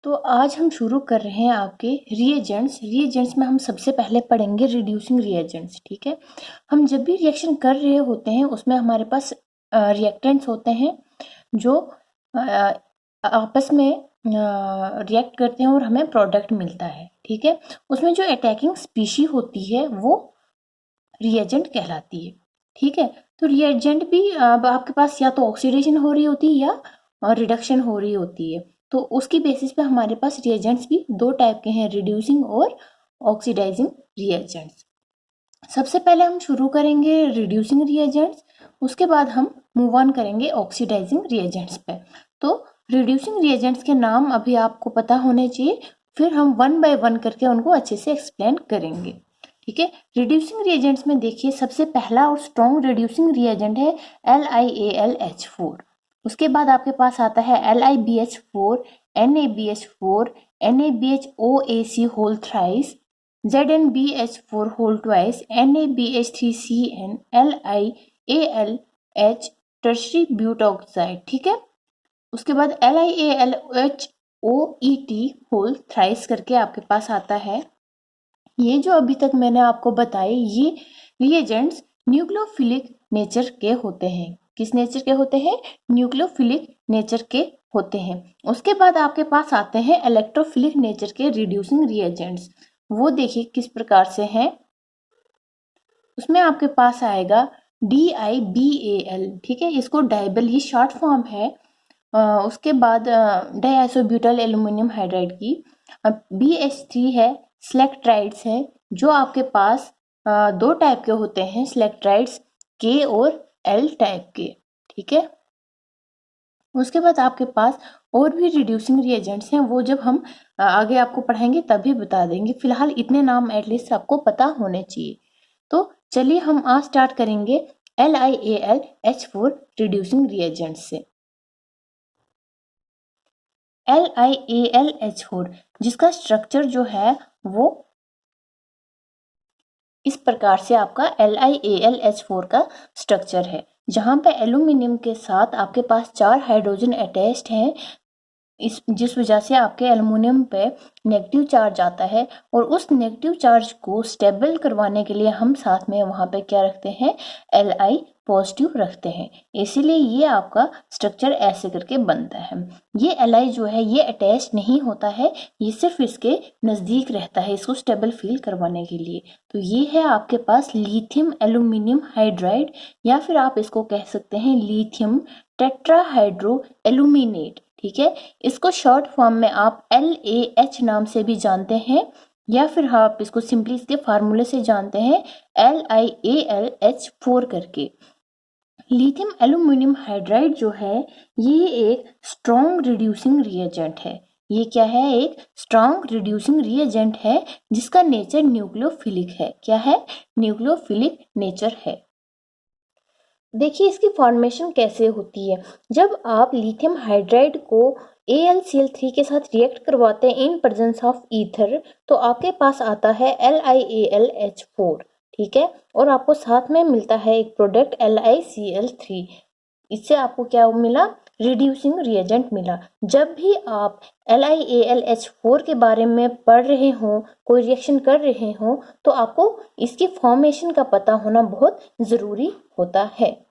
तो आज हम शुरू कर रहे हैं आपके रिएजेंट्स में हम सबसे पहले पढ़ेंगे रिड्यूसिंग रिएजेंट्स। ठीक है, हम जब भी रिएक्शन कर रहे होते हैं उसमें हमारे पास रिएक्टेंट्स होते हैं जो आपस में रिएक्ट करते हैं और हमें प्रोडक्ट मिलता है। ठीक है, उसमें जो अटैकिंग स्पीशी होती है वो रिएजेंट कहलाती है। ठीक है, तो रिएजेंट भी अब आपके पास या तो ऑक्सीडेशन हो रही होती है या रिडक्शन हो रही होती है, तो उसकी बेसिस पे हमारे पास रिएजेंट्स भी दो टाइप के हैं, रिड्यूसिंग और ऑक्सीडाइजिंग रिएजेंट्स। सबसे पहले हम शुरू करेंगे रिड्यूसिंग रिएजेंट्स, उसके बाद हम मूव ऑन करेंगे ऑक्सीडाइजिंग रिएजेंट्स पे। तो रिड्यूसिंग रिएजेंट्स के नाम अभी आपको पता होने चाहिए, फिर हम वन बाय वन करके उनको अच्छे से एक्सप्लेन करेंगे। ठीक है, रिड्यूसिंग रिएजेंट्स में देखिए सबसे पहला और स्ट्रॉन्ग रिड्यूसिंग रिएजेंट है LiAlH4। उसके बाद आपके पास आता है LiBH4, NaBH4, NaBHOAC whole thrice, ZnBH4 whole twice, NaBH3CN, LiAlH tertiary butoxide. ठीक है, उसके बाद LiAlHOET होल थ्राइस करके आपके पास आता है। ये जो अभी तक मैंने आपको बताए ये रिएजेंट्स न्यूक्लियोफिलिक नेचर के होते हैं। किस नेचर के होते हैं? न्यूक्लियोफिलिक नेचर के होते हैं। उसके बाद आपके पास आते हैं इलेक्ट्रोफिलिक नेचर के रिड्यूसिंग रिएजेंट्स। वो देखिए किस प्रकार से हैं। उसमें आपके पास आएगा DiBAl। ठीक है, इसको डाइबल ही शॉर्ट फॉर्म है। उसके बाद डाइआइसोब्यूटाइल एल्युमिनियम हाइड्राइड की BH3 है, सेलेक्ट्राइड्स है जो आपके पास दो टाइप के होते हैं, सेलेक्ट्राइड्स K और L टाइप के। ठीक है, उसके बाद आपके पास और भी रिड्यूसिंग रिएजेंट्स हैं, वो जब हम आगे आपको पढ़ाएंगे तभी बता देंगे। फिलहाल इतने नाम एटलीस्ट आपको पता होने चाहिए। तो चलिए हम आज स्टार्ट करेंगे LiAlH4 रिड्यूसिंग रिएजेंट्स से। LiAlH4 जिसका स्ट्रक्चर जो है वो इस प्रकार से आपका LiAlH4 का स्ट्रक्चर है, जहां पे एल्यूमिनियम के साथ आपके पास 4 हाइड्रोजन अटैच्ड हैं। जिस वजह से आपके एल्युमिनियम पे नेगेटिव चार्ज आता है और उस नेगेटिव चार्ज को स्टेबल करवाने के लिए हम साथ में वहां पे क्या रखते हैं? Li पॉजिटिव रखते हैं। इसीलिए ये आपका स्ट्रक्चर ऐसे करके बनता है। ये Li जो है ये अटैच नहीं होता है, ये सिर्फ इसके नज़दीक रहता है इसको स्टेबल फील करवाने के लिए। तो ये है आपके पास लिथियम एल्यूमिनियम हाइड्राइड, या फिर आप इसको कह सकते हैं लिथियम टेट्राहाइड्रो एल्यूमिनेट। ठीक है, इसको शॉर्ट फॉर्म में आप LAH नाम से भी जानते हैं, या फिर आप इसको सिंपली इसके फार्मूले से जानते हैं LiAlH4 करके। लिथियम एल्यूमिनियम हाइड्राइड जो है ये एक स्ट्रॉन्ग रिड्यूसिंग रिएजेंट है। ये क्या है? एक स्ट्रॉन्ग रिड्यूसिंग रिएजेंट है जिसका नेचर न्यूक्लियोफिलिक है। क्या है? न्यूक्लियोफिलिक नेचर है। देखिए इसकी फॉर्मेशन कैसे होती है। जब आप लिथियम हाइड्राइड को AlCl3 के साथ रिएक्ट करवाते हैं इन प्रेजेंस ऑफ ईथर, तो आपके पास आता है LiAlH4। ठीक है, और आपको साथ में मिलता है एक प्रोडक्ट LiCl3। इससे आपको क्या मिला? रिड्यूसिंग रिएजेंट मिला। जब भी आप LiAlH4 के बारे में पढ़ रहे हो, कोई रिएक्शन कर रहे हो, तो आपको इसकी फॉर्मेशन का पता होना बहुत जरूरी होता है।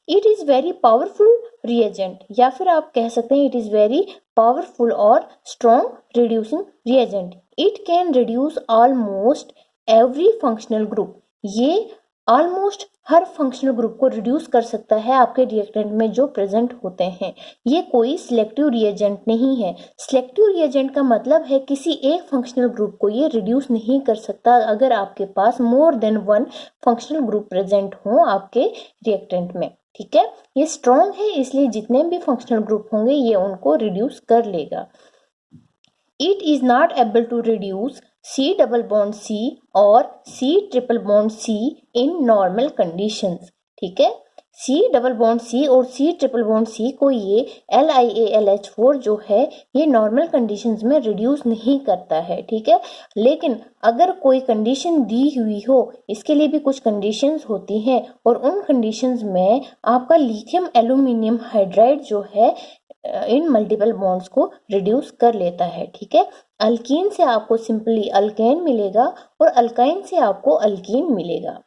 It is very powerful reagent, या फिर आप कह सकते हैं इट इज वेरी पावरफुल और strong reducing reagent. It can reduce almost every functional group. ये ऑलमोस्ट हर फंक्शनल ग्रुप को रिड्यूस कर सकता है आपके रिएक्टेंट में जो प्रेजेंट होते हैं। ये कोई सिलेक्टिव रिएजेंट नहीं है। सिलेक्टिव रिएजेंट का मतलब है किसी एक फंक्शनल ग्रुप को ये रिड्यूस नहीं कर सकता अगर आपके पास more than one functional group present हो आपके रिएक्टेंट में। ठीक है, ये स्ट्रॉन्ग है इसलिए जितने भी फंक्शनल ग्रुप होंगे ये उनको रिड्यूस कर लेगा। It is not able to reduce C double bond C और C triple bond C in normal conditions. ठीक है, C डबल बॉन्ड C और C ट्रिपल बॉन्ड C को ये LiAlH4 जो है ये नॉर्मल कंडीशंस में रिड्यूस नहीं करता है। ठीक है, लेकिन अगर कोई कंडीशन दी हुई हो, इसके लिए भी कुछ कंडीशंस होती हैं और उन कंडीशंस में आपका लिथियम एल्यूमिनियम हाइड्राइड जो है इन मल्टीपल बॉन्ड्स को रिड्यूस कर लेता है। ठीक है, अल्कीन से आपको सिंपली अल्केन मिलेगा और अल्काइन से आपको अल्कीन मिलेगा।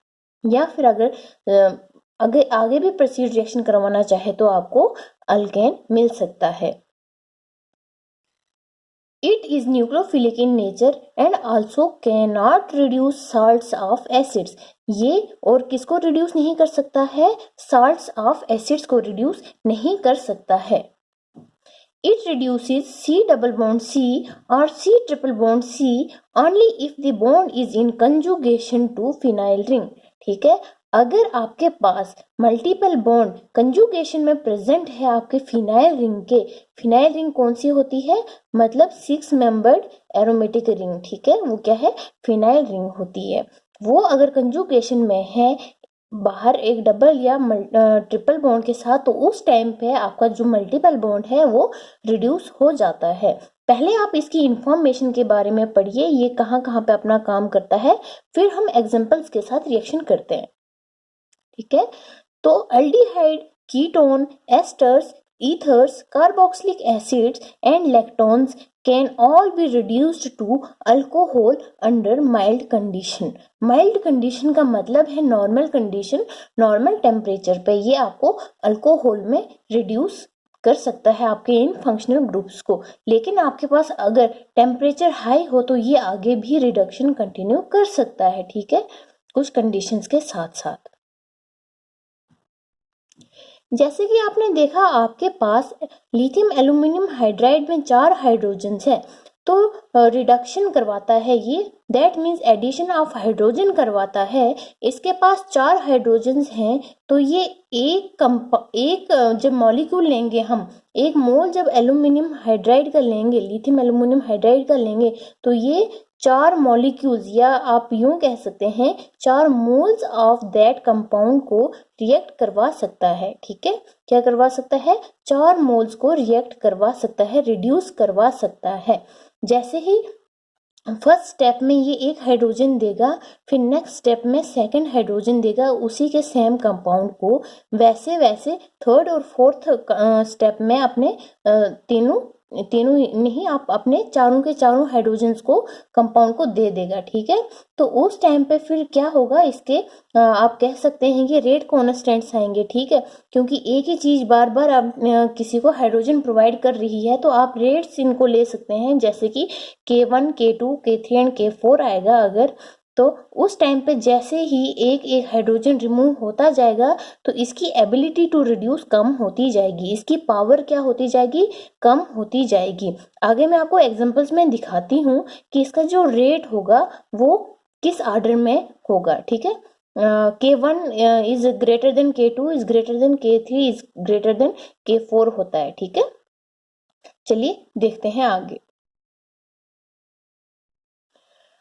या फिर अगर आगे भी प्रोसीड रिएक्शन करवाना चाहे तो आपको अल्केन मिल सकता है। It is nucleophilic in nature and also cannot reduce salts of acids। ये और किसको रिड्यूस नहीं कर सकता है? salts of acids को रिड्यूस नहीं कर सकता है। It reduces C double bond C or C triple bond C only if the bond is in conjugation to phenyl ring। ठीक है, अगर आपके पास मल्टीपल बॉन्ड कंजुगेशन में प्रेजेंट है आपके फिनाइल रिंग के। फिनाइल रिंग कौन सी होती है? मतलब 6 मेंबर्ड एरोमेटिक रिंग। ठीक है, वो क्या है? फिनाइल रिंग होती है। वो अगर कंजुगेशन में है बाहर एक डबल या ट्रिपल बॉन्ड के साथ, तो उस टाइम पे आपका जो मल्टीपल बॉन्ड है वो रिड्यूस हो जाता है। पहले आप इसकी इंफॉर्मेशन के बारे में पढ़िए, ये कहाँ कहाँ पे अपना काम करता है, फिर हम एग्जांपल्स के साथ रिएक्शन करते हैं। ठीक है, तो aldehyde, ketone, asters, ethers, carboxylic acids and lactones can all be reduced to alcohol under mild condition। mild condition का मतलब है नॉर्मल कंडीशन, नॉर्मल टेम्परेचर पे ये आपको अल्कोहल में रिड्यूस कर सकता है आपके इन फंक्शनल ग्रुप्स को। लेकिन आपके पास अगर टेम्परेचर हाई हो तो ये आगे भी रिडक्शन कंटिन्यू कर सकता है। ठीक है, कुछ कंडीशंस के साथ साथ। जैसे कि आपने देखा आपके पास लिथियम एल्यूमिनियम हाइड्राइड में 4 हाइड्रोजन्स है, तो रिडक्शन करवाता है ये, that means addition of hydrogen करवाता है। इसके पास 4 हाइड्रोजन्स हैं, तो ये एक जब मॉलिक्यूल लेंगे हम, एक मोल जब एल्यूमिनियम हाइड्राइड का लेंगे, लिथियम एल्यूमिनियम हाइड्राइड का लेंगे, तो ये 4 मॉलिक्यूल्स या आप यूं कह सकते हैं 4 मोल्स ऑफ दैट कंपाउंड को रिएक्ट करवा सकता है। ठीक है, क्या करवा सकता है? 4 मोल्स को रिएक्ट करवा सकता है, रिड्यूस करवा सकता है। जैसे ही फर्स्ट स्टेप में ये एक हाइड्रोजन देगा, फिर नेक्स्ट स्टेप में सेकंड हाइड्रोजन देगा उसी के सेम कंपाउंड को, वैसे वैसे थर्ड और फोर्थ स्टेप में अपने तीनों नहीं, आप अपने चारों के चारों हाइड्रोजन्स को कंपाउंड को दे देगा। ठीक है, तो उस टाइम पे फिर क्या होगा, इसके आप कह सकते हैं कि रेट कॉन्स्टेंट्स आएंगे। ठीक है, क्योंकि एक ही चीज बार बार आप किसी को हाइड्रोजन प्रोवाइड कर रही है, तो आप रेट्स इनको ले सकते हैं, जैसे कि K1, K2, K3 and K4 आएगा अगर, तो उस टाइम पे जैसे ही एक एक हाइड्रोजन रिमूव होता जाएगा तो इसकी एबिलिटी टू रिड्यूस कम होती जाएगी, इसकी पावर क्या होती जाएगी? कम होती जाएगी। आगे मैं आपको एग्जांपल्स में दिखाती हूँ कि इसका जो रेट होगा वो किस ऑर्डर में होगा। ठीक है, K1 is greater than K2 is greater than K3 is greater than K4 होता है। ठीक है, चलिए देखते हैं आगे।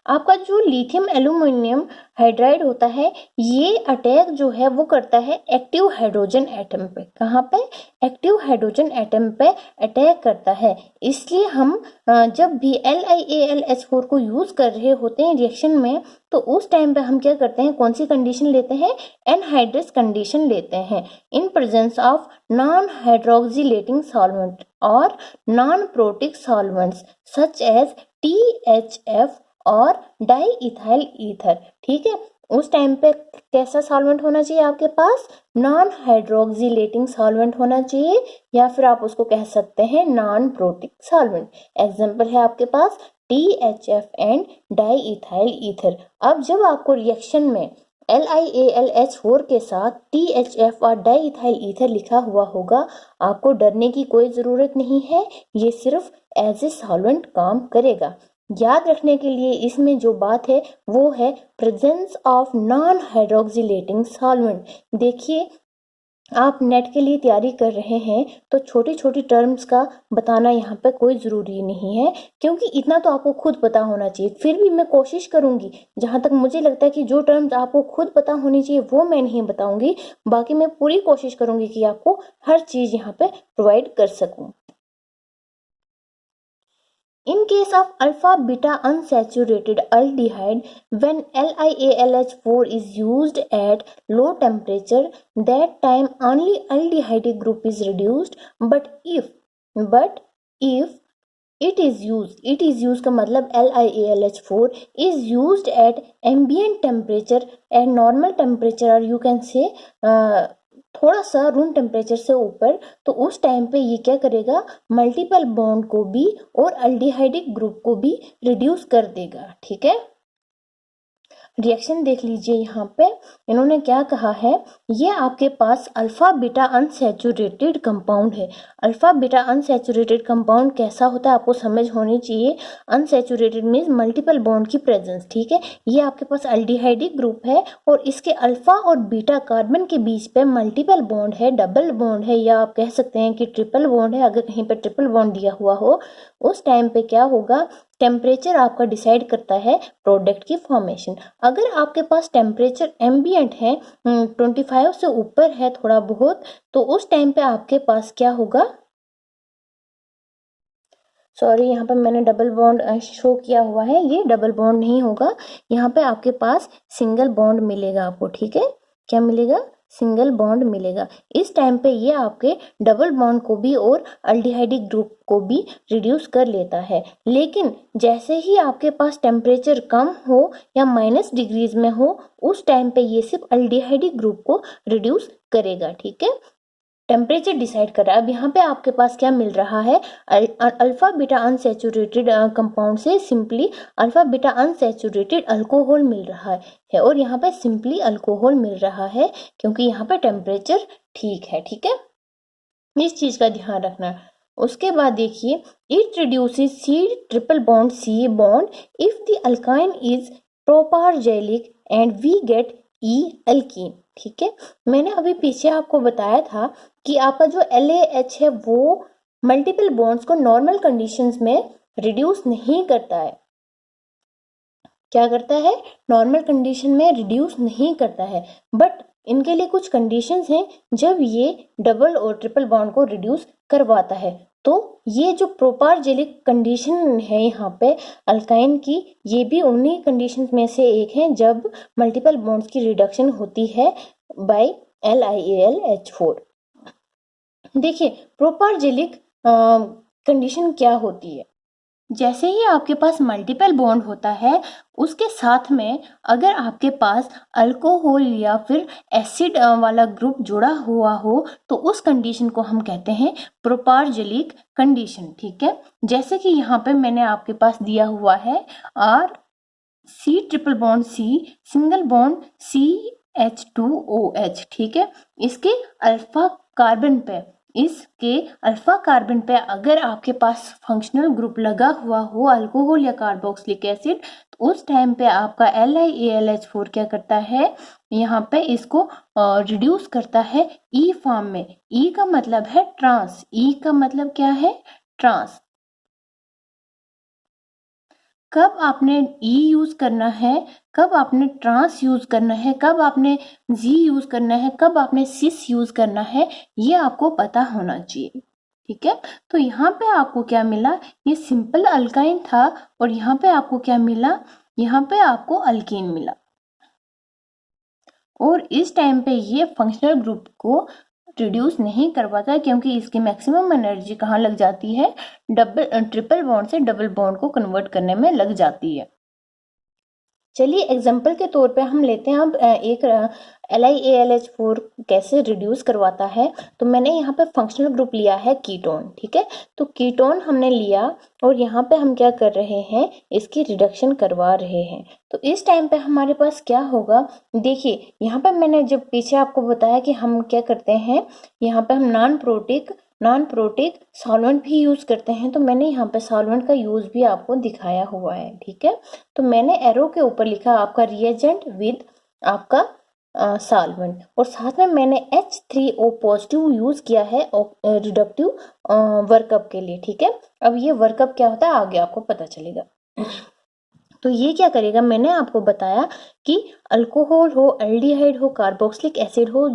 आपका जो लिथियम एल्यूमिनियम हाइड्राइड होता है, ये अटैक जो है वो करता है एक्टिव हाइड्रोजन एटम पे। कहाँ पे? एक्टिव हाइड्रोजन एटम पे अटैक करता है। इसलिए हम जब भी LiAlH4 को यूज कर रहे होते हैं रिएक्शन में, तो उस टाइम पे हम क्या करते हैं? कौन सी कंडीशन लेते हैं? एनहाइड्रस कंडीशन लेते हैं in presence of non hydroxylating solvent और non protic solvents such as THF और डाई इथाइल ईथर। ठीक है, उस टाइम पे कैसा सॉल्वेंट होना चाहिए आपके पास? नॉन हाइड्रोक्सिलेटिंग सॉल्वेंट होना चाहिए, या फिर आप उसको कह सकते हैं नॉन प्रोटिक सॉल्वेंट। एग्जांपल है आपके पास THF and die ethyl ether. अब जब आपको रिएक्शन में LiAlH4 के साथ THF और डाई इथाइल ईथर लिखा हुआ होगा, आपको डरने की कोई जरूरत नहीं है, ये सिर्फ एज ए सॉल्वेंट काम करेगा। याद रखने के लिए इसमें जो बात है वो है presence of non hydroxylating solvent. देखिए, आप नेट के लिए तैयारी कर रहे हैं तो छोटी छोटी टर्म्स का बताना यहाँ पे कोई ज़रूरी नहीं है, क्योंकि इतना तो आपको खुद पता होना चाहिए। फिर भी मैं कोशिश करूँगी, जहाँ तक मुझे लगता है कि जो टर्म्स आपको खुद पता होनी चाहिए वो मैं नहीं बताऊँगी, बाकी मैं पूरी कोशिश करूँगी कि आपको हर चीज़ यहाँ पे प्रोवाइड कर सकूँ। In case of alpha beta unsaturated aldehyde, when LiAlH4 is used at low temperature, that time only aldehyde group is reduced. But if but if it is used का मतलब LiAlH4 is used at ambient temperature at normal temperature और you can say थोड़ा सा room temperature से ऊपर, तो उस time पे ये क्या करेगा, मल्टीपल बॉन्ड को भी और अल्डिहाइडिक ग्रुप को भी रिड्यूस कर देगा। ठीक है, रिएक्शन देख लीजिए। यहाँ पे इन्होंने क्या कहा है, ये आपके पास अल्फा बीटा अनसैचुरेटेड कंपाउंड है। अल्फा बीटा अनसैचुरेटेड कंपाउंड कैसा होता है आपको समझ होनी चाहिए। अनसैचुरेटेड मीन्स मल्टीपल बॉन्ड की प्रेजेंस। ठीक है, ये आपके पास अल्डिहाइडिक ग्रुप है और इसके अल्फा और बीटा कार्बन के बीच पे मल्टीपल बॉन्ड है, डबल बॉन्ड है, या आप कह सकते हैं कि ट्रिपल बॉन्ड है। अगर कहीं पे ट्रिपल बॉन्ड दिया हुआ हो उस टाइम पे क्या होगा, टेम्परेचर आपका डिसाइड करता है प्रोडक्ट की फॉर्मेशन। अगर आपके पास टेम्परेचर एम्बिएंट है 25 से ऊपर है थोड़ा बहुत, तो उस टाइम पे आपके पास क्या होगा, सॉरी यहाँ पे मैंने डबल बॉन्ड शो किया हुआ है, ये डबल बॉन्ड नहीं होगा, यहाँ पे आपके पास सिंगल बॉन्ड मिलेगा आपको। ठीक है, क्या मिलेगा, सिंगल बॉन्ड मिलेगा। इस टाइम पे ये आपके डबल बॉन्ड को भी और अल्डिहाइडिक ग्रुप को भी रिड्यूस कर लेता है। लेकिन जैसे ही आपके पास टेम्परेचर कम हो या माइनस डिग्रीज में हो, उस टाइम पे ये सिर्फ अल्डिहाइडिक ग्रुप को रिड्यूस करेगा। ठीक है, टेम्परेचर डिसाइड कर रहा है। अब यहाँ पे आपके पास क्या मिल रहा है, अल्फा बीटा अनसैचुरेटेड कंपाउंड से simply alpha beta unsaturated alcohol मिल रहा है और यहाँ पे सिंपली अल्कोहल मिल रहा है क्योंकि यहाँ पे टेम्परेचर ठीक है। ठीक है, इस चीज का ध्यान रखना। उसके बाद देखिए, it reduces C triple bond C bond if the alkyne is propargylic and we get E alkene. ठीक है, मैंने अभी पीछे आपको बताया था कि आपका जो LAH है वो मल्टीपल बॉन्ड्स को नॉर्मल कंडीशंस में रिड्यूस नहीं करता है। क्या करता है, नॉर्मल कंडीशन में रिड्यूस नहीं करता है, बट इनके लिए कुछ कंडीशंस हैं जब ये डबल और ट्रिपल बॉन्ड को रिड्यूस करवाता है। तो ये जो प्रोपारजेलिक कंडीशन है यहाँ पे अल्काइन की, ये भी उन्हीं कंडीशंस में से एक है जब मल्टीपल बॉन्ड्स की रिडक्शन होती है बाय LiAlH4। देखिए, प्रोपारजेलिक कंडीशन क्या होती है, जैसे ही आपके पास मल्टीपल बॉन्ड होता है उसके साथ में अगर आपके पास अल्कोहल या फिर एसिड वाला ग्रुप जुड़ा हुआ हो तो उस कंडीशन को हम कहते हैं प्रोपारजेलिक कंडीशन। ठीक है, जैसे कि यहाँ पे मैंने आपके पास दिया हुआ है R C triple bond C single bond CH2OH। ठीक है, इसके अल्फा कार्बन पे अगर आपके पास फंक्शनल ग्रुप लगा हुआ हो अल्कोहल या कार्बोक्सिलिक एसिड, तो उस टाइम पे आपका LiAlH4 क्या करता है, यहाँ पे इसको रिड्यूस करता है ई फॉर्म में। ई का मतलब है ट्रांस, ई का मतलब क्या है, ट्रांस। कब आपने ई यूज करना है, कब आपने ट्रांस यूज करना है, कब आपने जी यूज करना है, कब आपने सिस यूज करना है, ये आपको पता होना चाहिए। ठीक है, तो यहाँ पे आपको क्या मिला, ये सिंपल अल्काइन था और यहाँ पे आपको क्या मिला, यहाँ पे आपको अल्कीन मिला। और इस टाइम पे ये फंक्शनल ग्रुप को रिड्यूस नहीं करवाता क्योंकि इसकी मैक्सिमम एनर्जी कहाँ लग जाती है, ट्रिपल बॉन्ड से डबल बॉन्ड को कन्वर्ट करने में लग जाती है। चलिए एग्जाम्पल के तौर पे हम लेते हैं अब एक LiAlH4 कैसे रिड्यूस करवाता है। तो मैंने यहाँ पे फंक्शनल ग्रुप लिया है कीटोन। ठीक है, तो कीटोन हमने लिया और यहाँ पे हम क्या कर रहे हैं, इसकी रिडक्शन करवा रहे हैं। तो इस टाइम पे हमारे पास क्या होगा, देखिए यहाँ पे मैंने जब पीछे आपको बताया कि हम क्या करते हैं, यहाँ पे हम नॉन प्रोटिक सॉल्वेंट भी यूज करते हैं, तो मैंने यहाँ पे सॉल्वेंट का यूज भी आपको दिखाया हुआ है। ठीक है, तो मैंने एरो के ऊपर लिखा आपका रिएजेंट विद आपका सॉल्वेंट और साथ में मैंने H3O पॉजिटिव यूज किया है रिडक्टिव वर्कअप के लिए। ठीक है, अब ये वर्कअप क्या होता है आगे आपको पता चलेगा। तो ये क्या करेगा, मैंने आपको बताया कि अल्कोहल हो, एल्डिहाइड हो, कार्बोक्सिलिक एसिड हो,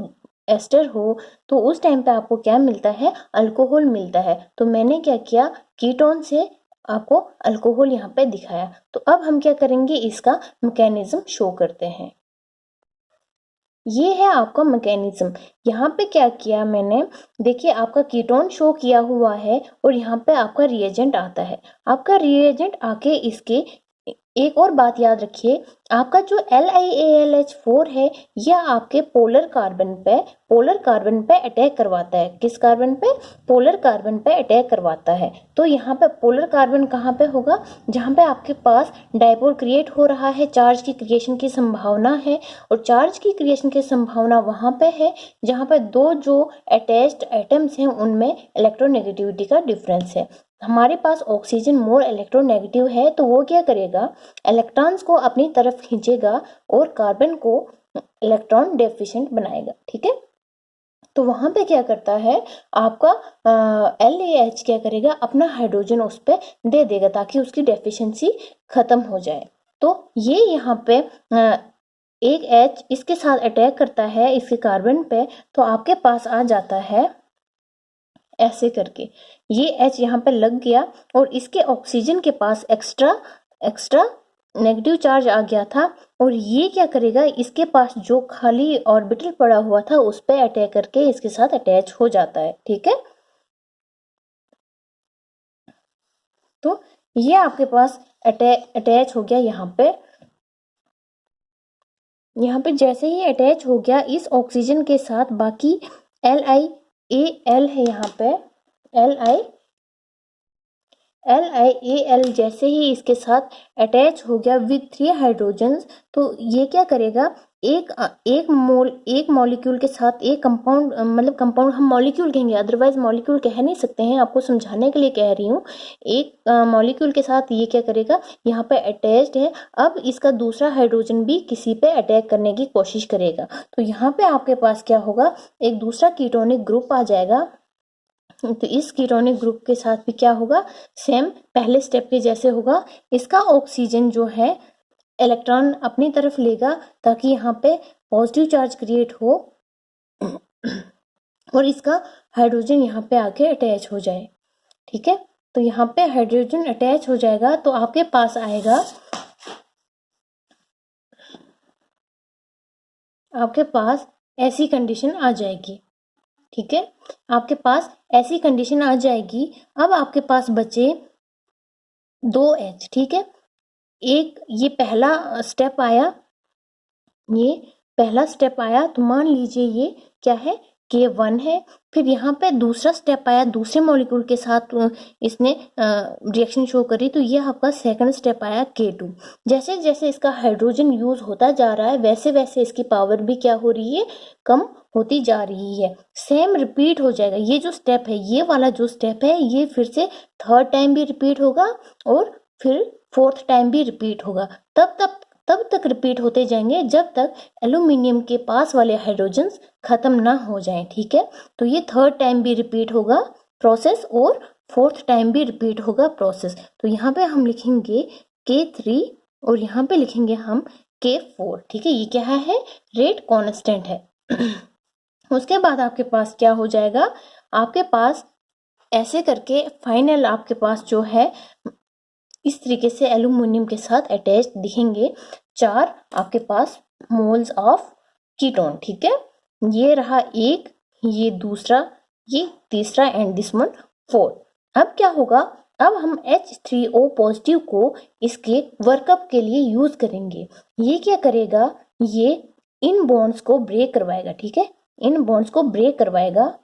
एस्टर हो, तो उस टाइम पे आपको क्या मिलता है, अल्कोहल मिलता है। तो मैंने क्या किया, कीटोन से आपको अल्कोहल यहाँ पे दिखाया। तो अब हम क्या करेंगे, इसका मैकेनिज्म शो करते हैं। ये है आपका मैकेनिज्म। यहाँ पे क्या किया मैंने, देखिए आपका कीटोन शो किया हुआ है और यहाँ पे आपका रिएजेंट आता है। आपका रिएजेंट आके इसके, एक और बात याद रखिए, आपका जो LiAlH4 है यह आपके पोलर कार्बन पे अटैक करवाता है। किस कार्बन पे? पोलर कार्बन पे अटैक करवाता है। तो यहाँ पे पोलर कार्बन कहाँ पे होगा? जहाँ पे आपके पास डायपोल क्रिएट हो रहा है, चार्ज की क्रिएशन की संभावना है, और चार्ज की क्रिएशन की संभावना वहाँ पे है जहाँ पे दो जो अटैच्ड एटम्स हैं उनमें इलेक्ट्रोनेगेटिविटी का डिफरेंस है। हमारे पास ऑक्सीजन मोर इलेक्ट्रोनेगेटिव है तो वो क्या करेगा, इलेक्ट्रॉन्स को अपनी तरफ खींचेगा और कार्बन को इलेक्ट्रॉन डेफिशिएंट बनाएगा। ठीक है, तो वहां पे क्या करता है आपका LAH क्या करेगा, अपना हाइड्रोजन उस पर दे देगा ताकि उसकी डेफिशिएंसी खत्म हो जाए। तो ये यहाँ पे एक H इसके साथ अटैक करता है इसके कार्बन पे, तो आपके पास आ जाता है ऐसे करके, ये H यहाँ पे लग गया और इसके ऑक्सीजन के पास एक्स्ट्रा नेगेटिव चार्ज आ गया था, और ये क्या करेगा, इसके पास जो खाली ऑर्बिटल पड़ा हुआ था उस पर अटैक करके इसके साथ अटैच हो जाता है। ठीक है, तो ये आपके पास अटैच हो गया। यहाँ पे जैसे ही अटैच हो गया इस ऑक्सीजन के साथ, बाकी LiAl है यहाँ पे, LiAl जैसे ही इसके साथ अटैच हो गया विद 3 हाइड्रोजन्स, तो ये क्या करेगा, एक मॉलिक्यूल के साथ एक कंपाउंड, मतलब कंपाउंड हम मॉलिक्यूल कहेंगे, अदरवाइज मॉलिक्यूल कह नहीं सकते हैं, आपको समझाने के लिए कह रही हूँ। एक मॉलिक्यूल के साथ ये क्या करेगा, यहाँ पे अटैच्ड है, अब इसका दूसरा हाइड्रोजन भी किसी पे अटैक करने की कोशिश करेगा, तो यहाँ पे आपके पास क्या होगा, एक दूसरा कीटोनिक ग्रुप आ जाएगा। तो इस कीटोनिक ग्रुप के साथ भी क्या होगा, सेम पहले स्टेप के जैसे होगा, इसका ऑक्सीजन जो है इलेक्ट्रॉन अपनी तरफ लेगा ताकि यहाँ पे पॉजिटिव चार्ज क्रिएट हो और इसका हाइड्रोजन यहाँ पे आके अटैच हो जाए। ठीक है, तो यहाँ पे हाइड्रोजन अटैच हो जाएगा तो आपके पास आएगा, आपके पास ऐसी कंडीशन आ जाएगी। ठीक है, आपके पास ऐसी कंडीशन आ जाएगी। अब आपके पास बचे 2H। ठीक है, एक ये पहला स्टेप आया, तो मान लीजिए ये क्या है, K1 है। फिर यहाँ पे दूसरा स्टेप आया, दूसरे मॉलिक्यूल के साथ इसने रिएक्शन शो करी, तो ये आपका सेकंड स्टेप आया K2। जैसे जैसे इसका हाइड्रोजन यूज होता जा रहा है वैसे वैसे इसकी पावर भी क्या हो रही है, कम होती जा रही है। सेम रिपीट हो जाएगा, ये जो स्टेप है, ये वाला जो स्टेप है, ये फिर से थर्ड टाइम भी रिपीट होगा और फिर फोर्थ टाइम भी रिपीट होगा। तब तक रिपीट होते जाएंगे जब तक एल्यूमिनियम के पास वाले हाइड्रोजन्स खत्म ना हो जाएं। ठीक है, तो ये थर्ड टाइम भी रिपीट होगा प्रोसेस और फोर्थ टाइम भी रिपीट होगा प्रोसेस। तो यहाँ पे हम लिखेंगे K3 और यहाँ पे लिखेंगे हम K4। ठीक है, ये क्या है, रेट कांस्टेंट है। उसके बाद आपके पास क्या हो जाएगा, आपके पास ऐसे करके फाइनल आपके पास जो है इस तरीके से एल्यूमिनियम के साथ अटैच दिखेंगे 4 आपके पास मोल्स ऑफ कीटोन। ठीक है, ये रहा एक, ये दूसरा, ये तीसरा एंड दिस वन 4। अब क्या होगा, अब हम H3O पॉजिटिव को इसके वर्कअप के लिए यूज करेंगे। ये क्या करेगा, ये इन बॉन्ड्स को ब्रेक करवाएगा। ठीक है, इन बॉन्ड्स को ब्रेक करवाएगा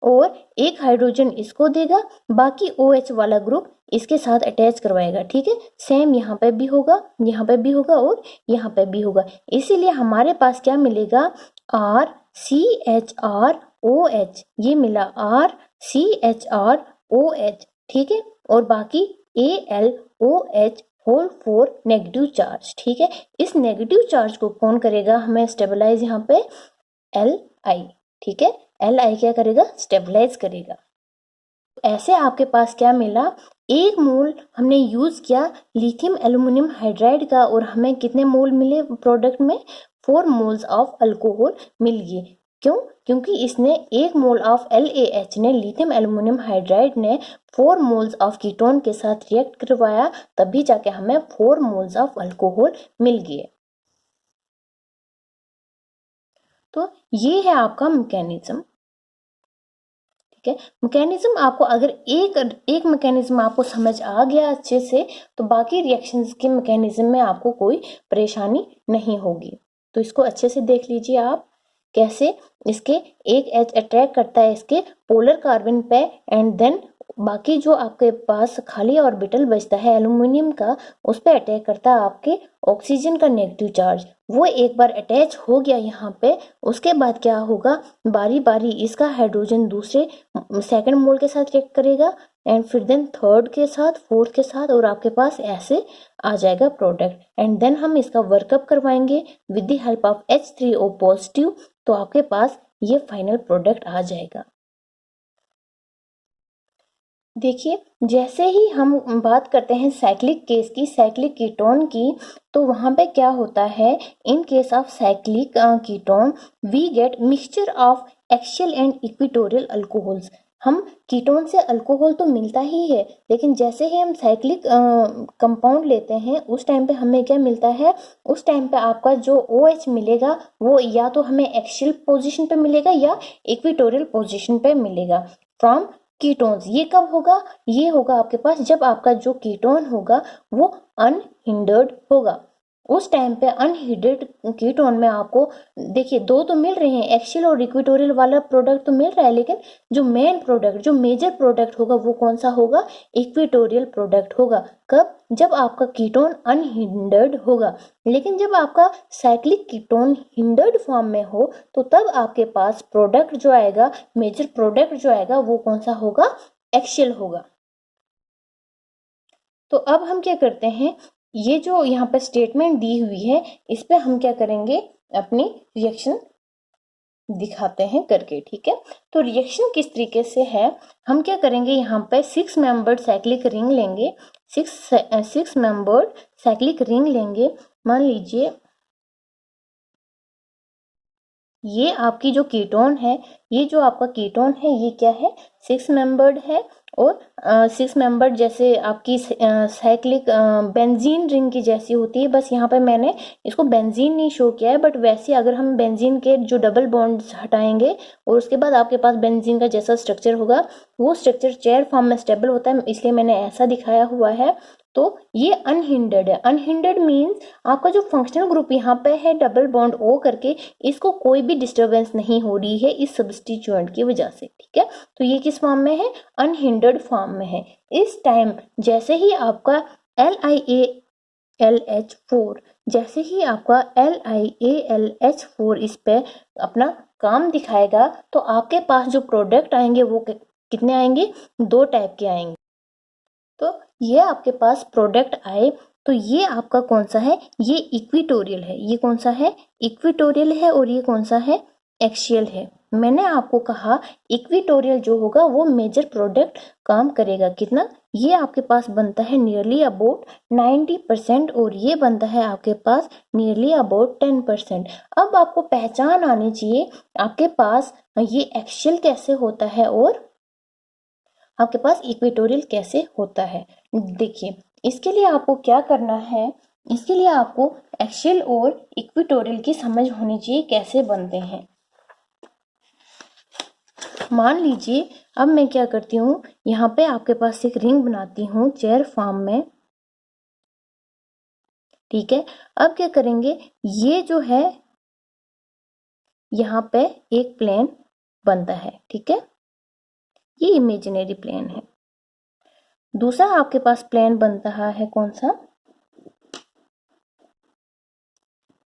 और एक हाइड्रोजन इसको देगा, बाकी OH वाला ग्रुप इसके साथ अटैच करवाएगा। ठीक है, सेम यहाँ पे भी होगा, यहाँ पे भी होगा और यहाँ पे भी होगा। इसीलिए हमारे पास क्या मिलेगा, RCHROH, ये मिला RCHROH। ठीक है, और बाकी AlOH होल 4 नेगेटिव चार्ज। ठीक है, इस नेगेटिव चार्ज को कौन करेगा, हमें स्टेबलाइज यहाँ पे Li। ठीक है, Li क्या करेगा, स्टेबलाइज करेगा। ऐसे आपके पास क्या मिला, एक मोल हमने यूज किया लिथियम एल्यूमिनियम हाइड्राइड का और हमें कितने मोल मिले प्रोडक्ट में, 4 मोल्स ऑफ अल्कोहल मिल गए। क्यों, क्योंकि इसने 1 मोल ऑफ LAH ने, लिथियम एल्यूमिनियम हाइड्राइड ने 4 मोल्स ऑफ कीटोन के साथ रिएक्ट करवाया, तभी जाके हमें 4 मोल्स ऑफ अल्कोहल मिल गए। तो ये है आपका मैकेनिज्म। ठीक है, मैकेनिज्म आपको अगर एक मैकेनिज्म आपको समझ आ गया अच्छे से, तो बाकी रिएक्शंस के मैकेनिज्म में आपको कोई परेशानी नहीं होगी। तो इसको अच्छे से देख लीजिए आप, कैसे इसके एक एच अटैक करता है इसके पोलर कार्बन पे, एंड देन बाकी जो आपके पास खाली ऑर्बिटल बचता है एल्यूमिनियम का, उस पे अटैक करता है आपके ऑक्सीजन का नेगेटिव चार्ज। वो एक बार अटैच हो गया यहाँ पे, उसके बाद क्या होगा, बारी बारी इसका हाइड्रोजन दूसरे सेकंड मोल के साथ रिएक्ट करेगा, एंड फिर देन थर्ड के साथ, फोर्थ के साथ, और आपके पास ऐसे आ जाएगा प्रोडक्ट। एंड देन हम इसका वर्कअप करवाएंगे with the help of H3O positive, तो आपके पास ये फाइनल प्रोडक्ट आ जाएगा। देखिए, जैसे ही हम बात करते हैं साइक्लिक केस की, साइक्लिक कीटोन की, तो वहां पे क्या होता है, in case of cyclic ketone we get mixture of axial and equatorial alcohols. हम कीटोन से अल्कोहल तो मिलता ही है, लेकिन जैसे ही हम साइक्लिक कंपाउंड लेते हैं, उस टाइम पे हमें क्या मिलता है, उस टाइम पे आपका जो OH मिलेगा वो या तो हमें एक्सियल पोजीशन पे मिलेगा या इक्वेटोरियल पोजीशन पे मिलेगा फ्रॉम कीटोन्स। ये कब होगा, ये होगा आपके पास जब आपका जो कीटोन होगा वो अनहिंडर्ड होगा। उस टाइम पे अनहिंडर्ड कीटोन में आपको देखिए दो तो मिल रहे हैं, एक्सियल और इक्वेटोरियल वाला प्रोडक्ट तो मिल रहा है, लेकिन जो मेन प्रोडक्ट, जो मेजर प्रोडक्ट होगा वो कौन सा होगा, इक्वेटोरियल प्रोडक्ट होगा। कब, जब आपका कीटोन अनहिंडर्ड होगा। लेकिन जब आपका साइक्लिक कीटोन हिंडर्ड फॉर्म में हो, तो तब आपके पास प्रोडक्ट जो आएगा, मेजर प्रोडक्ट जो आएगा वो कौन सा होगा, एक्सियल होगा। तो अब हम क्या करते हैं, ये जो यहाँ पे स्टेटमेंट दी हुई है, इस पे हम क्या करेंगे, अपनी रिएक्शन दिखाते हैं करके। ठीक है, तो रिएक्शन किस तरीके से है, हम क्या करेंगे, यहाँ पे 6 मेंबर्ड साइक्लिक रिंग लेंगे, 6 मेंबर्ड साइक्लिक रिंग लेंगे। मान लीजिए ये आपकी जो कीटोन है, ये जो आपका कीटोन है ये क्या है, 6 मेंबर्ड है, और 6 मेंबर्ड जैसे आपकी साइक्लिक बेंजीन रिंग की जैसी होती है। बस यहाँ पे मैंने इसको बेंजीन नहीं शो किया है, बट वैसे अगर हम बेंजीन के जो डबल बॉन्ड्स हटाएंगे और उसके बाद आपके पास बेंजीन का जैसा स्ट्रक्चर होगा, वो स्ट्रक्चर चेयर फॉर्म में स्टेबल होता है, इसलिए मैंने ऐसा दिखाया हुआ है। तो ये अनहिंडर्ड है। अनहिंडर्ड मीन्स आपका जो फंक्शनल ग्रुप यहाँ पे है डबल बॉन्ड O करके, इसको कोई भी डिस्टरबेंस नहीं हो रही है इस सब्स्टिट्यूएंट की वजह से। ठीक है, तो ये किस फॉर्म में है, अनहिंडर्ड फॉर्म में है। इस टाइम जैसे ही आपका LiAlH4, जैसे ही आपका LiAlH4 इस पे अपना काम दिखाएगा, तो आपके पास जो प्रोडक्ट आएंगे वो कितने आएंगे, 2 टाइप के आएंगे। तो ये आपके पास प्रोडक्ट आए, तो ये आपका कौन सा है, ये इक्वेटोरियल है। ये कौन सा है, इक्वेटोरियल है, और ये कौन सा है, एक्सियल है। मैंने आपको कहा इक्वेटोरियल जो होगा वो मेजर प्रोडक्ट काम करेगा कितना, ये आपके पास बनता है नियरली अबाउट 90%, और ये बनता है आपके पास नियरली अबाउट 10%। अब आपको पहचान आनी चाहिए आपके पास ये एक्सियल कैसे होता है और आपके पास इक्वेटोरियल कैसे होता है। देखिए, इसके लिए आपको क्या करना है, इसके लिए आपको एक्सियल और इक्वेटोरियल की समझ होनी चाहिए कैसे बनते हैं। मान लीजिए अब मैं क्या करती हूँ, यहाँ पे आपके पास एक रिंग बनाती हूँ चेयर फॉर्म में। ठीक है, अब क्या करेंगे, ये जो है यहाँ पे एक प्लेन बनता है। ठीक है, ये इमेजिनरी प्लेन है। दूसरा आपके पास प्लेन बन रहा है कौन सा,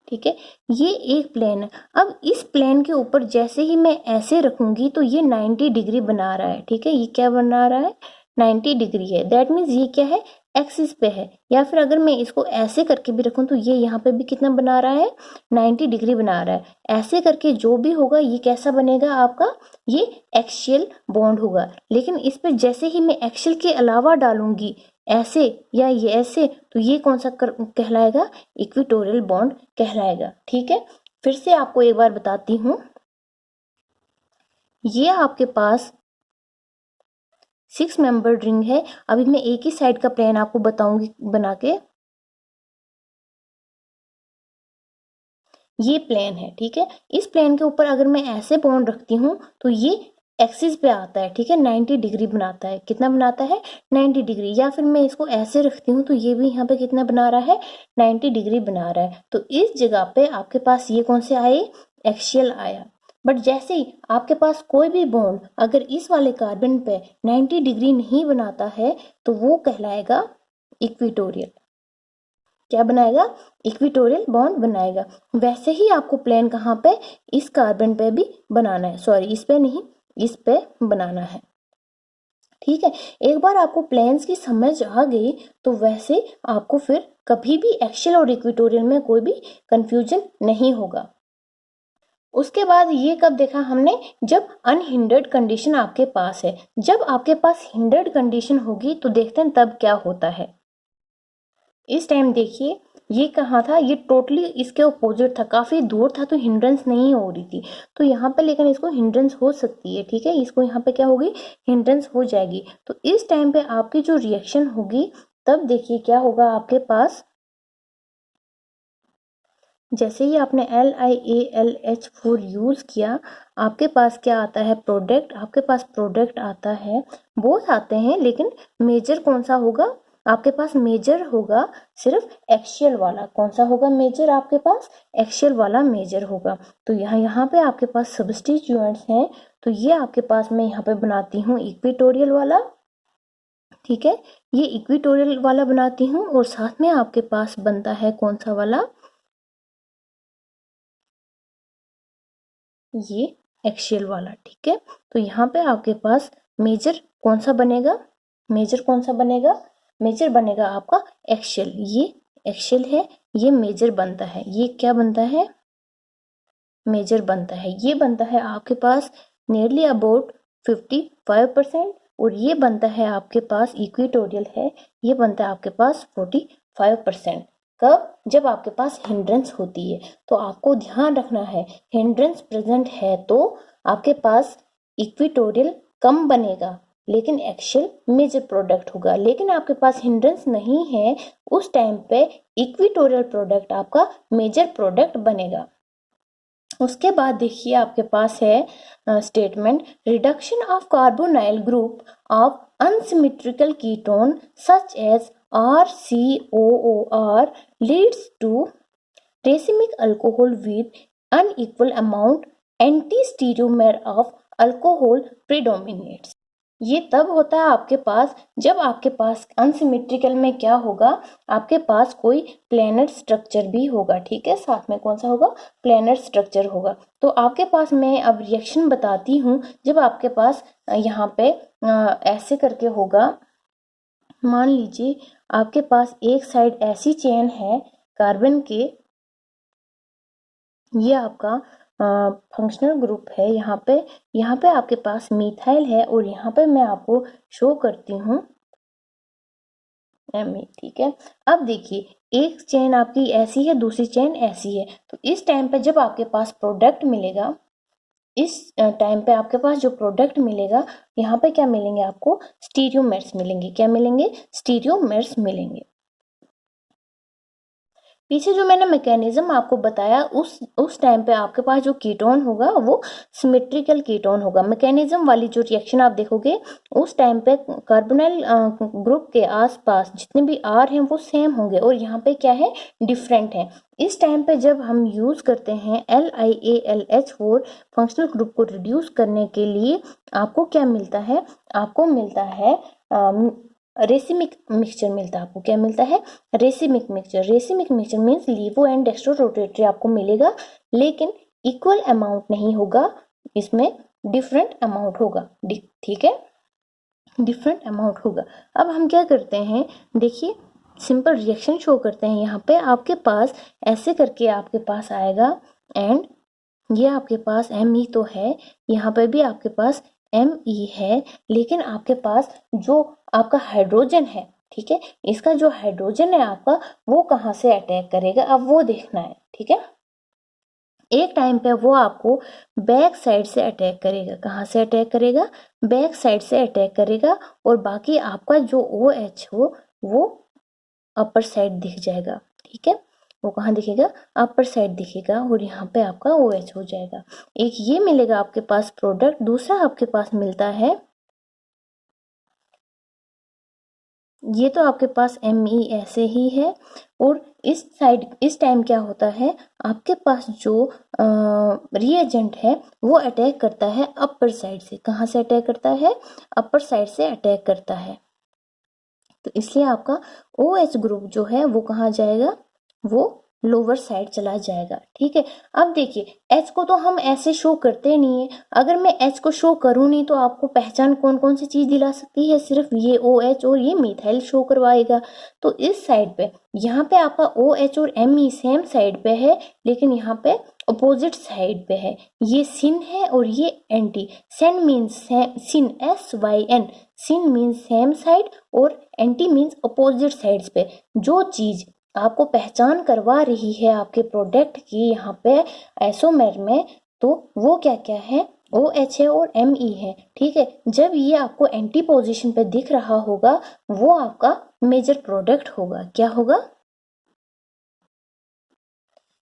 ठीक है, ये एक प्लेन है। अब इस प्लेन के ऊपर जैसे ही मैं ऐसे रखूंगी तो ये 90 डिग्री बना रहा है। ठीक है, ये क्या बना रहा है, 90 डिग्री है। दैट मीन्स ये क्या है, एक्सिस पे है। या फिर अगर मैं इसको ऐसे करके भी रखूं तो ये यहाँ पे भी कितना बना रहा है, 90 डिग्री बना रहा है। ऐसे करके जो भी होगा ये कैसा बनेगा आपका, ये एक्सियल बॉन्ड होगा। लेकिन इस पे जैसे ही मैं एक्सियल के अलावा डालूंगी ऐसे या ये ऐसे, तो ये कौन सा कहलाएगा, इक्वेटोरियल बॉन्ड कहलाएगा। ठीक है, फिर से आपको एक बार बताती हूँ, ये आपके पास 6 मेंबर्ड रिंग है। अभी मैं एक ही साइड का प्लेन आपको बताऊंगी बना के। ये प्लेन है, ठीक है। इस प्लेन के ऊपर अगर मैं ऐसे बॉन्ड रखती हूँ तो ये एक्सिस पे आता है, ठीक है, 90 डिग्री बनाता है। कितना बनाता है? 90 डिग्री। या फिर मैं इसको ऐसे रखती हूँ तो ये भी यहाँ पे कितना बना रहा है? 90 डिग्री बना रहा है। तो इस जगह पे आपके पास ये कौन से आए? एक्सियल आया। बट जैसे ही आपके पास कोई भी बॉन्ड अगर इस वाले कार्बन पे 90 डिग्री नहीं बनाता है तो वो कहलाएगा इक्विटोरियल। क्या बनाएगा? इक्विटोरियल बॉन्ड बनाएगा। वैसे ही आपको प्लेन कहाँ पे? इस कार्बन पे भी बनाना है, सॉरी इस पे नहीं, इस पे बनाना है, ठीक है। एक बार आपको प्लेन्स की समझ आ गई तो वैसे आपको फिर कभी भी एक्सियल और इक्विटोरियल में कोई भी कंफ्यूजन नहीं होगा। उसके बाद ये कब देखा हमने? जब अनहिंडर्ड कंडीशन आपके पास है। जब आपके पास हिंडर्ड कंडीशन होगी तो देखते हैं तब क्या होता है। इस टाइम देखिए ये कहाँ था? ये टोटली इसके अपोजिट था, काफी दूर था, तो हिंड्रेंस नहीं हो रही थी। तो यहाँ पे लेकिन इसको हिंड्रेंस हो सकती है, ठीक है। इसको यहाँ पे क्या होगी? हिंड्रेंस हो जाएगी। तो इस टाइम पे आपकी जो रिएक्शन होगी तब देखिए क्या होगा आपके पास। जैसे ही आपने LiAlH4 यूज किया आपके पास क्या आता है? प्रोडक्ट। आपके पास प्रोडक्ट आता है, बोथ आते हैं, लेकिन मेजर कौन सा होगा आपके पास? मेजर होगा सिर्फ एक्सियल वाला। कौन सा होगा मेजर आपके पास? एक्सियल वाला मेजर होगा। तो यहाँ पे आपके पास सब्स्टिट्यूएंट्स हैं, तो ये आपके पास मैं यहाँ पे बनाती हूँ इक्विटोरियल वाला, ठीक है। ये इक्विटोरियल वाला बनाती हूँ और साथ में आपके पास बनता है कौन सा वाला? ये एक्सियल वाला, ठीक है। तो यहाँ पे आपके पास मेजर कौन सा बनेगा? मेजर कौन सा बनेगा? मेजर बनेगा आपका एक्सियल। ये एक्सियल है, ये मेजर बनता है। ये क्या बनता है? मेजर बनता है। ये बनता है आपके पास नियरली अबाउट 55% और ये बनता है आपके पास इक्विटोरियल है, ये बनता है आपके पास 45%। कब? जब आपके पास हिंड्रेंस होती है। तो आपको ध्यान रखना है हिंड्रेंस प्रेजेंट है तो आपके पास इक्विटोरियल कम बनेगा लेकिन एक्सियल मेजर प्रोडक्ट होगा। लेकिन आपके पास हिंड्रेंस नहीं है उस टाइम पे इक्विटोरियल प्रोडक्ट आपका मेजर प्रोडक्ट बनेगा। उसके बाद देखिए आपके पास है statement reduction of carbonyl group of unsymmetrical ketone such as RCOOR leads to racemic alcohol with unequal amount anti-stereomer of alcohol predominates। ये तब होता है आपके पास जब आपके पास अनसिमेट्रिकल में क्या होगा? आपके पास कोई प्लेनर स्ट्रक्चर भी होगा, ठीक है। साथ में कौन सा होगा? प्लेनर स्ट्रक्चर होगा। तो आपके पास मैं अब रिएक्शन बताती हूँ। जब आपके पास यहाँ पे ऐसे करके होगा, मान लीजिए आपके पास एक साइड ऐसी चेन है कार्बन के, ये आपका फंक्शनल ग्रुप है। यहाँ पे आपके पास मिथाइल है और यहाँ पे मैं आपको शो करती हूँ Me, ठीक है। अब देखिए एक चेन आपकी ऐसी है, दूसरी चेन ऐसी है। तो इस टाइम पे जब आपके पास प्रोडक्ट मिलेगा, इस टाइम पे आपके पास जो प्रोडक्ट मिलेगा यहाँ पे क्या मिलेंगे आपको? स्टीरियोमेर्स मिलेंगे। क्या मिलेंगे? स्टीरियोमेर्स मिलेंगे। पीछे जो मैंने मैकेनिज्म आपको बताया उस टाइम पे आपके पास जो कीटोन होगा वो सिमेट्रिकल कीटोन होगा। मैकेनिज्म वाली जो रिएक्शन आप देखोगे उस टाइम पे कार्बोनाइल ग्रुप के आसपास जितने भी आर हैं वो सेम होंगे और यहाँ पे क्या है? डिफरेंट है। इस टाइम पे जब हम यूज करते हैं LiAlH4 फंक्शनल ग्रुप को रिड्यूस करने के लिए आपको क्या मिलता है? आपको मिलता है रेसिमिक मिक्सचर मिलता है। आपको क्या मिलता है? Racemic mixture. Racemic mixture means levo and dextro rotatory आपको मिलेगा लेकिन इक्वल अमाउंट नहीं होगा, इसमें डिफरेंट अमाउंट होगा, ठीक है, डिफरेंट अमाउंट होगा। अब हम क्या करते हैं, देखिए सिंपल रिएक्शन शो करते हैं। यहाँ पे आपके पास ऐसे करके आपके पास आएगा एंड ये आपके पास Me तो है, यहाँ पे भी आपके पास Me है, लेकिन आपके पास जो आपका हाइड्रोजन है, ठीक है, इसका जो हाइड्रोजन है आपका वो कहाँ से अटैक करेगा अब वो देखना है, ठीक है। एक टाइम पे वो आपको बैक साइड से अटैक करेगा। कहाँ से अटैक करेगा? बैक साइड से अटैक करेगा और बाकी आपका जो OH हो वो अपर साइड दिख जाएगा, ठीक है। वो कहाँ दिखेगा, अपर साइड दिखेगा, और यहाँ पे आपका OH हो जाएगा। एक ये मिलेगा आपके पास प्रोडक्ट, दूसरा आपके पास मिलता है, ये तो आपके पास Me ऐसे ही है, और इस साइड इस टाइम क्या होता है, आपके पास जो रिएजेंट है वो अटैक करता है अपर साइड से। कहाँ से अटैक करता है, अपर साइड से अटैक करता है, तो इसलिए आपका OH ग्रुप जो है वो कहाँ जाएगा, वो लोअर साइड चला जाएगा। ठीक है, अब देखिए H को तो हम ऐसे शो करते नहीं है, अगर मैं H को शो करूँ नहीं तो आपको पहचान कौन कौन सी चीज दिला सकती है, सिर्फ ये OH और ये मिथाइल शो करवाएगा। तो इस साइड पे यहाँ पे आपका OH और Me सेम साइड पे है, लेकिन यहाँ पे अपोजिट साइड पे है, ये सिन है और ये एंटी। सेन मीन्स सिन, SYN, सिन मीन्स सेम साइड और एंटी मीन्स अपोजिट साइड्स पे। जो चीज आपको पहचान करवा रही है आपके प्रोडक्ट की यहाँ पे आइसोमेर में, तो वो क्या क्या है, OH है और Me है। ठीक है, जब ये आपको एंटी पोजीशन पे दिख रहा होगा वो आपका मेजर प्रोडक्ट होगा। क्या होगा,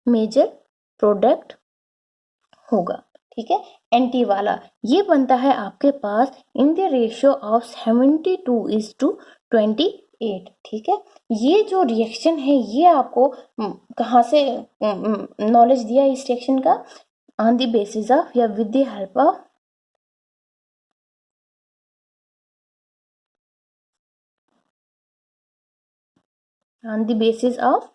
मेजर प्रोडक्ट होगा। ठीक है, एंटी वाला ये बनता है आपके पास इन द रेशियो ऑफ 72:28। ठीक है, ये जो रिएक्शन है ये आपको कहाँ से नॉलेज दिया इस रिएक्शन का, ऑन द बेसिस ऑफ या with the help of on the basis of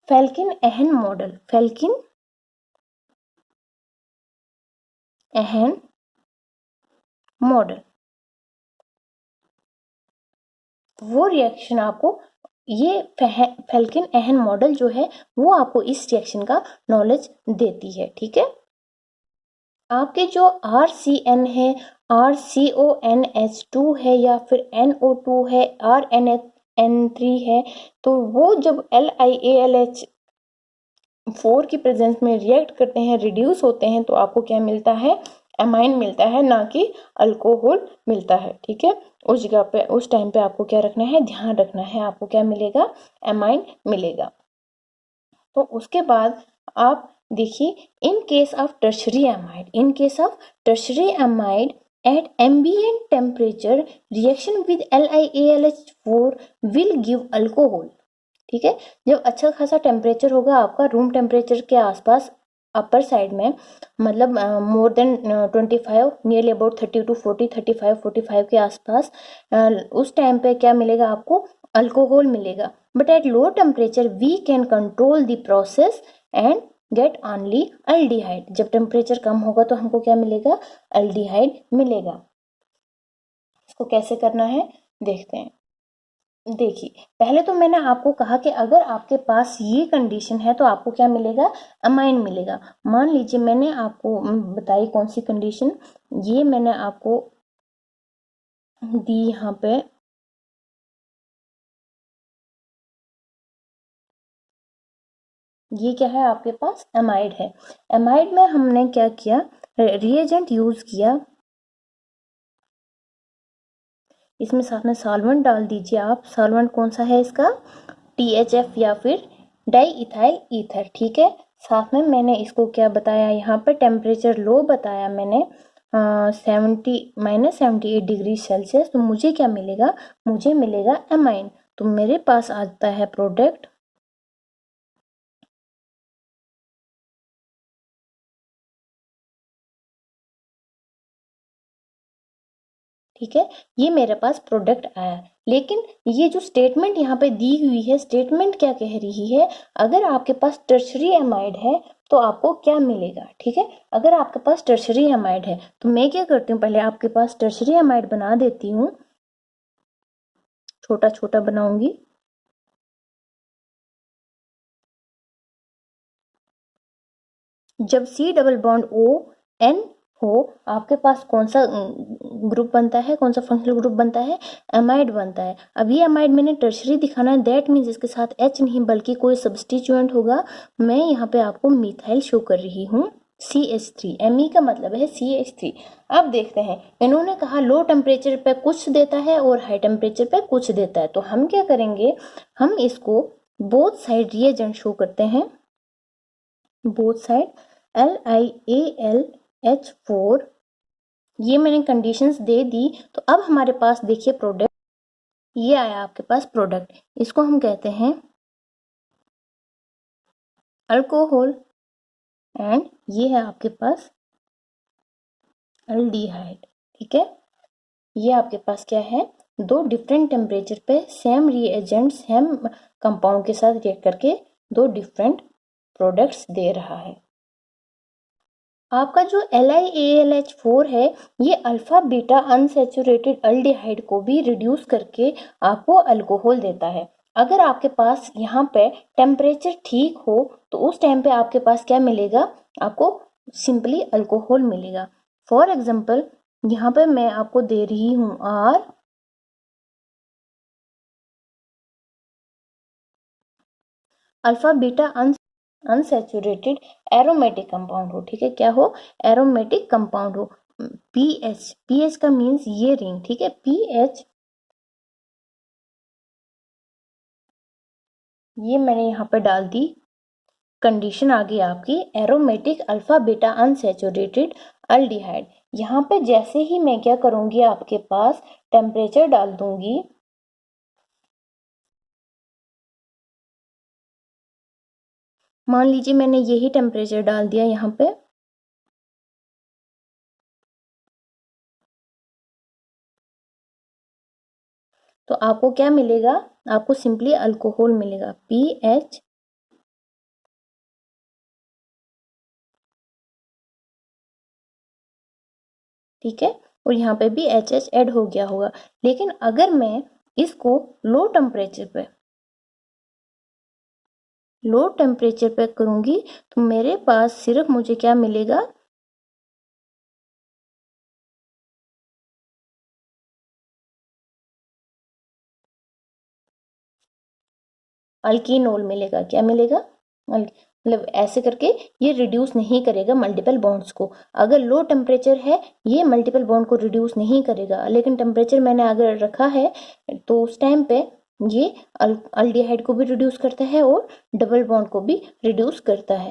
Falkin-Ahern model। Falkin-Ahern model, वो रिएक्शन आपको, ये फेल्किन-अहन मॉडल जो है वो आपको इस रिएक्शन का नॉलेज देती है। ठीक है, आपके जो RCN है, RCONH2 है या फिर NO2 है, RNN3 है, तो वो जब LiAlH4 की प्रेजेंस में रिएक्ट करते हैं, रिड्यूस होते हैं, तो आपको क्या मिलता है, एमाइन मिलता है, ना कि अल्कोहल मिलता है। ठीक है, उस जगह पे उस टाइम पे आपको क्या रखना है, ध्यान रखना है, आपको क्या मिलेगा, एमाइन मिलेगा। तो उसके बाद आप देखिए, in case of tertiary amide, at ambient temperature reaction with LiAlH4 will give alcohol. ठीक है, जब अच्छा खासा टेम्परेचर होगा आपका, रूम टेम्परेचर के आसपास अपर साइड में, मतलब more than 25, nearly about 30 to 40, 35-45 के आसपास, उस टाइम पे क्या मिलेगा आपको, अल्कोहल मिलेगा। But at low temperature we can control the process and get only aldehyde. जब टेम्परेचर कम होगा तो हमको क्या मिलेगा, अल्डिहाइड मिलेगा। इसको कैसे करना है देखते हैं। देखिए, पहले तो मैंने आपको कहा कि अगर आपके पास ये कंडीशन है तो आपको क्या मिलेगा, अमाइन मिलेगा। मान लीजिए मैंने आपको बताई कौन सी कंडीशन, ये मैंने आपको दी यहाँ पे, ये क्या है आपके पास, एमाइड है। एमाइड में हमने क्या किया, रिएजेंट यूज किया, इसमें साथ में सॉल्वेंट डाल दीजिए आप। सॉल्वेंट कौन सा है इसका, THF या फिर डाई इथाइल ईथर। ठीक है, साथ में मैंने इसको क्या बताया, यहाँ पर टेम्परेचर लो बताया मैंने, 78 डिग्री सेल्सियस। तो मुझे क्या मिलेगा, मुझे मिलेगा एमाइन। तो मेरे पास आता है प्रोडक्ट, ठीक है, ये मेरे पास प्रोडक्ट आया। लेकिन ये जो स्टेटमेंट यहाँ पे दी हुई है, स्टेटमेंट क्या कह रही है, अगर आपके पास टर्शरी एमाइड है तो आपको क्या मिलेगा। ठीक है, अगर आपके पास टर्शरी एमाइड है तो मैं क्या करती हूँ, पहले आपके पास टर्शरी एमाइड बना देती हूँ, छोटा छोटा बनाऊंगी। जब C डबल बॉन्ड ON हो, आपके पास कौन सा ग्रुप बनता है, कौन सा फंक्शनल ग्रुप बनता है, एमाइड बनता है। अब ये एमाइड मैंने टर्शरी दिखाना है, दैट मीन्स इसके साथ H नहीं बल्कि कोई सब्सटीट्यूएंट होगा। मैं यहाँ पे आपको मिथाइल शो कर रही हूँ, CH3। Me का मतलब है CH3। अब देखते हैं, इन्होंने कहा लो टेम्परेचर पे कुछ देता है और हाई टेम्परेचर पे कुछ देता है, तो हम क्या करेंगे, हम इसको बोथ साइड रिएजेंट शो करते हैं, बोथ साइड LiAlH4। ये मैंने कंडीशंस दे दी। तो अब हमारे पास देखिए प्रोडक्ट, ये आया आपके पास प्रोडक्ट, इसको हम कहते हैं अल्कोहल, एंड ये है आपके पास अल्डिहाइड। ठीक है, ये आपके पास क्या है, दो डिफरेंट टेम्परेचर पे सेम रिएजेंट सेम कंपाउंड के साथ रिएक्ट करके दो डिफरेंट प्रोडक्ट्स दे रहा है। आपका जो LiAlH4 है, ये अल्फा बीटा अनसैचुरेटेड अल्डिहाइड को भी रिड्यूस करके आपको अल्कोहल देता है। अगर आपके पास यहाँ पे टेम्परेचर ठीक हो तो उस टाइम पे आपके पास क्या मिलेगा, आपको सिंपली अल्कोहल मिलेगा। फॉर एग्जाम्पल यहाँ पे मैं आपको दे रही हूँ R, alpha beta unsaturated aromatic compound हो। ठीक है, क्या हो, एरोमेटिक कंपाउंड हो। पीएच का मीन्स ये रिंग। ठीक है, पीएच ये मैंने यहाँ पे डाल दी। कंडीशन आ गई आपकी aromatic alpha beta unsaturated aldehyde. यहाँ पे जैसे ही मैं क्या करूंगी, आपके पास टेम्परेचर डाल दूंगी, मान लीजिए मैंने यही टेम्परेचर डाल दिया यहाँ पे, तो आपको क्या मिलेगा, आपको सिंपली अल्कोहल मिलेगा, पीएच ठीक है, और यहाँ पे भी एच ऐड हो गया होगा। लेकिन अगर मैं इसको लो टेम्परेचर पे करूंगी तो मेरे पास सिर्फ मुझे क्या मिलेगा, अल्कीनोल मिलेगा। क्या मिलेगा, मतलब ऐसे करके ये रिड्यूस नहीं करेगा मल्टीपल बॉन्ड्स को। अगर लो टेम्परेचर है ये मल्टीपल बॉन्ड को रिड्यूस नहीं करेगा, लेकिन टेम्परेचर मैंने अगर रखा है तो उस टाइम पे ये अल्डिहाइड को भी रिड्यूस करता है और डबल बॉन्ड को भी रिड्यूस करता है।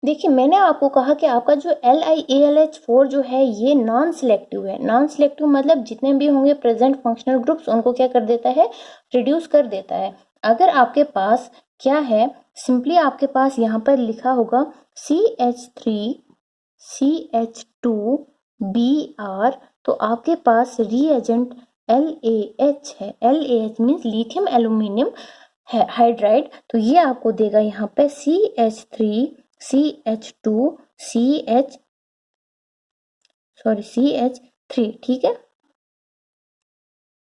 देखिए मैंने आपको कहा कि आपका जो LiAlH4 जो है ये नॉन सिलेक्टिव है। नॉन सिलेक्टिव मतलब जितने भी होंगे प्रेजेंट फंक्शनल ग्रुप्स उनको क्या कर देता है, रिड्यूस कर देता है। अगर आपके पास क्या है, सिंपली आपके पास यहाँ पर लिखा होगा CH3 CH2Br, तो आपके पास रिएजेंट LaH है। LaH means lithium aluminium hydride, तो ये आपको देगा यहाँ पे CH3 ठीक है,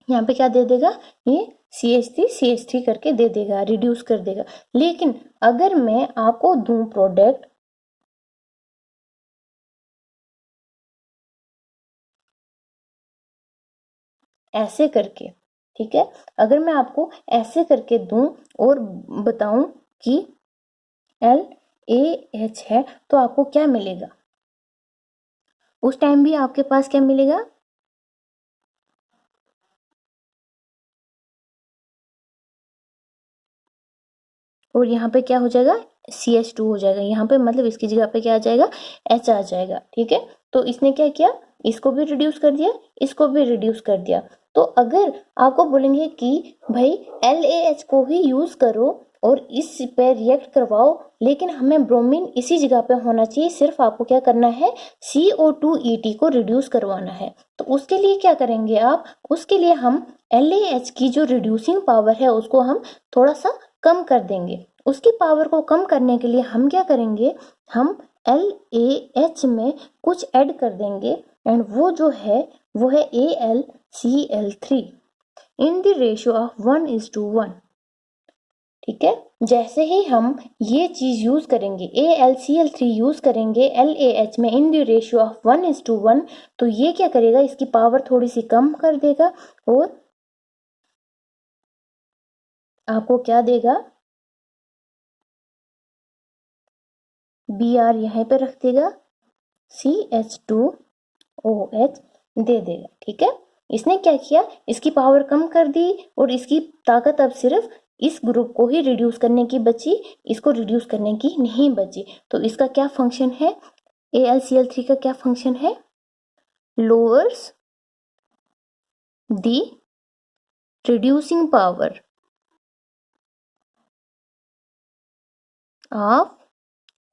यहाँ पे क्या दे देगा, ये CH3 करके दे देगा, रिड्यूस कर देगा। लेकिन अगर मैं आपको दूं प्रोडक्ट ऐसे करके, ठीक है, अगर मैं आपको ऐसे करके दूं और बताऊं कि LaH है तो आपको क्या मिलेगा, उस टाइम भी आपके पास क्या मिलेगा, और यहाँ पे क्या हो जाएगा, CH2 हो जाएगा। यहाँ पे मतलब इसकी जगह पे क्या आ जाएगा, H आ जाएगा। ठीक है, तो इसने क्या किया, इसको भी रिड्यूस कर दिया, इसको भी रिड्यूस कर दिया। तो अगर आपको बोलेंगे कि भाई LaH को ही यूज करो और इस पे रिएक्ट करवाओ, लेकिन हमें ब्रोमीन इसी जगह पे होना चाहिए, सिर्फ आपको क्या करना है, CO2ET को रिड्यूस करवाना है। तो उसके लिए क्या करेंगे आप, उसके लिए हम LaH की जो रिड्यूसिंग पावर है उसको हम थोड़ा सा कम कर देंगे। उसकी पावर को कम करने के लिए हम क्या करेंगे, हम LaH में कुछ ऐड कर देंगे, एंड वो जो है वो है AlCl3 in the ratio of 1:1। ठीक है, जैसे ही हम ये चीज यूज करेंगे, AlCl3 यूज करेंगे LaH में इन द रेशियो ऑफ 1:1, तो ये क्या करेगा, इसकी पावर थोड़ी सी कम कर देगा और आपको क्या देगा, Br यहाँ पे रख देगा, CH2OH दे देगा। ठीक है, इसने क्या किया, इसकी पावर कम कर दी और इसकी ताकत अब सिर्फ इस ग्रुप को ही रिड्यूस करने की बची, इसको रिड्यूस करने की नहीं बची। तो इसका क्या फंक्शन है, AlCl3 का क्या फंक्शन है, lowers the reducing power of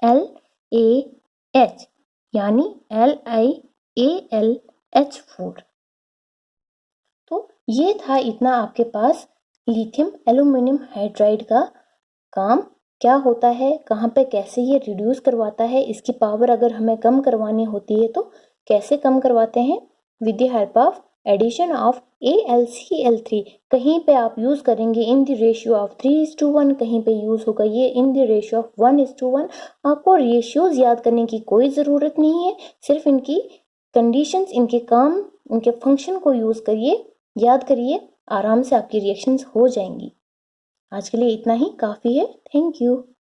LaH यानी LiAlH4। तो ये था इतना आपके पास लिथियम एल्यूमिनियम हाइड्राइड का काम क्या होता है, कहाँ पे कैसे ये रिड्यूस करवाता है, इसकी पावर अगर हमें कम करवानी होती है तो कैसे कम करवाते हैं, with the help of addition of AlCl3। कहीं पे आप यूज करेंगे इन द रेशियो ऑफ 3:1, कहीं पे यूज होगा ये इन द रेशियो ऑफ 1:1। आपको रेशियोज याद करने की कोई ज़रूरत नहीं है, सिर्फ इनकी कंडीशंस, इनके काम, इनके फंक्शन को यूज करिए, याद करिए, आराम से आपकी रिएक्शंस हो जाएंगी। आज के लिए इतना ही काफ़ी है। Thank you.